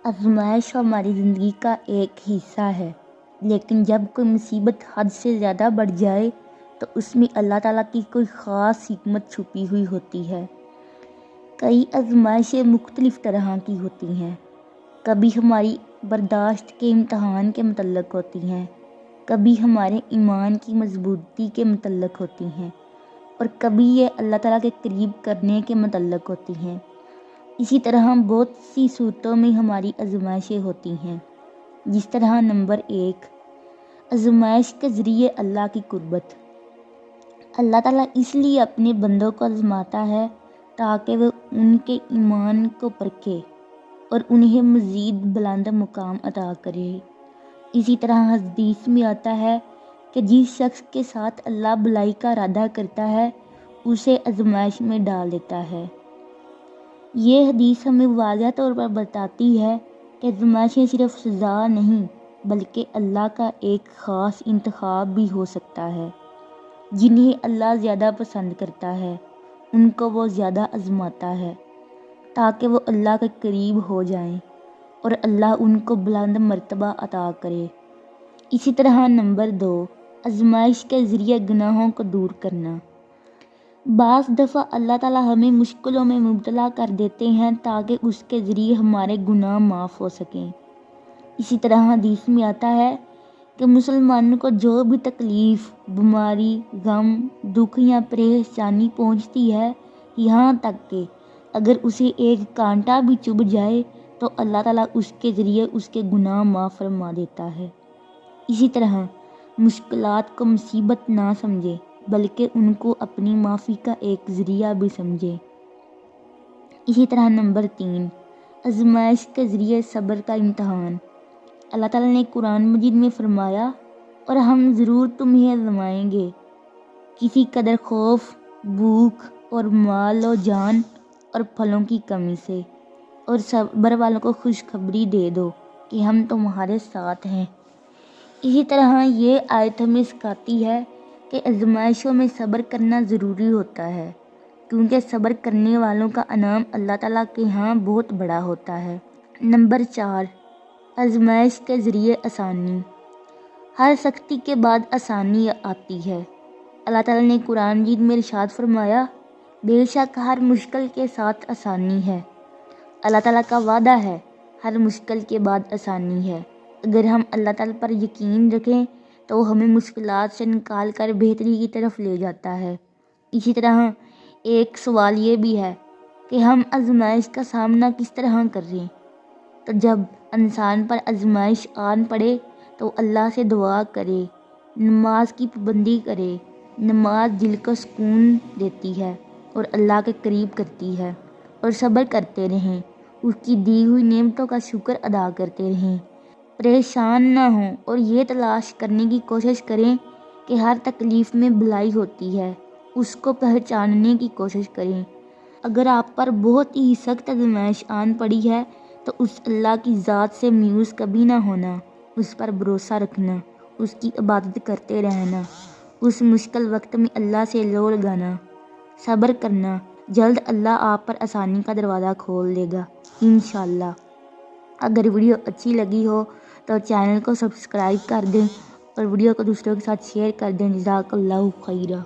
آزمائش ہماری زندگی کا ایک حصہ ہے، لیکن جب کوئی مصیبت حد سے زیادہ بڑھ جائے تو اس میں اللہ تعالیٰ کی کوئی خاص حکمت چھپی ہوئی ہوتی ہے۔ کئی آزمائشیں مختلف طرح کی ہوتی ہیں، کبھی ہماری برداشت کے امتحان کے متعلق ہوتی ہیں، کبھی ہمارے ایمان کی مضبوطی کے متعلق ہوتی ہیں، اور کبھی یہ اللہ تعالیٰ کے قریب کرنے کے متعلق ہوتی ہیں۔ اسی طرح بہت سی صورتوں میں ہماری آزمائشیں ہوتی ہیں، جس طرح نمبر 1، آزمائش کے ذریعے اللہ کی قربت۔ اللہ تعالیٰ اس لیے اپنے بندوں کو آزماتا ہے تاکہ وہ ان کے ایمان کو پرکھے اور انہیں مزید بلند مقام عطا کرے۔ اسی طرح حدیث میں آتا ہے کہ جس شخص کے ساتھ اللہ بھلائی کا ارادہ کرتا ہے اسے آزمائش میں ڈال دیتا ہے۔ یہ حدیث ہمیں واضح طور پر بتاتی ہے کہ آزمائشیں صرف سزا نہیں بلکہ اللہ کا ایک خاص انتخاب بھی ہو سکتا ہے۔ جنہیں اللہ زیادہ پسند کرتا ہے ان کو وہ زیادہ آزماتا ہے تاکہ وہ اللہ کے قریب ہو جائیں اور اللہ ان کو بلند مرتبہ عطا کرے۔ اسی طرح نمبر 2، آزمائش کے ذریعے گناہوں کو دور کرنا۔ بعض دفعہ اللہ تعالیٰ ہمیں مشکلوں میں مبتلا کر دیتے ہیں تاکہ اس کے ذریعے ہمارے گناہ معاف ہو سکیں۔ اسی طرح حدیث میں آتا ہے کہ مسلمان کو جو بھی تکلیف، بیماری، غم، دکھ یا پریشانی پہنچتی ہے، یہاں تک کہ اگر اسے ایک کانٹا بھی چبھ جائے تو اللہ تعالیٰ اس کے ذریعے اس کے گناہ معاف فرما دیتا ہے۔ اسی طرح مشکلات کو مصیبت نہ سمجھے بلکہ ان کو اپنی معافی کا ایک ذریعہ بھی سمجھے۔ اسی طرح نمبر 3، آزمائش کے ذریعے صبر کا امتحان۔ اللہ تعالیٰ نے قرآن مجید میں فرمایا، اور ہم ضرور تمہیں آزمائیں گے کسی قدر خوف، بھوک اور مال و جان اور پھلوں کی کمی سے، اور صبر والوں کو خوشخبری دے دو کہ ہم تمہارے ساتھ ہیں۔ اسی طرح یہ آیت ہمیں سکھاتی ہے کہ آزمائشوں میں صبر کرنا ضروری ہوتا ہے، کیونکہ صبر کرنے والوں کا انعام اللہ تعالیٰ کے ہاں بہت بڑا ہوتا ہے۔ نمبر 4، آزمائش کے ذریعے آسانی۔ ہر سختی کے بعد آسانی آتی ہے۔ اللہ تعالیٰ نے قرآن مجید میں ارشاد فرمایا، بے شک ہر مشکل کے ساتھ آسانی ہے۔ اللہ تعالیٰ کا وعدہ ہے، ہر مشکل کے بعد آسانی ہے۔ اگر ہم اللہ تعالیٰ پر یقین رکھیں تو وہ ہمیں مشکلات سے نکال کر بہتری کی طرف لے جاتا ہے۔ اسی طرح ایک سوال یہ بھی ہے کہ ہم آزمائش کا سامنا کس طرح کریں؟ تو جب انسان پر آزمائش آن پڑے تو اللہ سے دعا کرے، نماز کی پابندی کرے۔ نماز دل کو سکون دیتی ہے اور اللہ کے قریب کرتی ہے، اور صبر کرتے رہیں، اس کی دی ہوئی نعمتوں کا شکر ادا کرتے رہیں، پریشان نہ ہوں، اور یہ تلاش کرنے کی کوشش کریں کہ ہر تکلیف میں بھلائی ہوتی ہے، اس کو پہچاننے کی کوشش کریں۔ اگر آپ پر بہت ہی سخت آزمائش آن پڑی ہے تو اس اللہ کی ذات سے مایوس کبھی نہ ہونا، اس پر بھروسہ رکھنا، اس کی عبادت کرتے رہنا، اس مشکل وقت میں اللہ سے لو لگانا، صبر کرنا، جلد اللہ آپ پر آسانی کا دروازہ کھول دے گا انشاءاللہ۔ اگر ویڈیو اچھی لگی ہو تو چینل کو سبسکرائب کر دیں اور ویڈیو کو دوسروں کے ساتھ شیئر کر دیں۔ جزاک اللہ خیرہ۔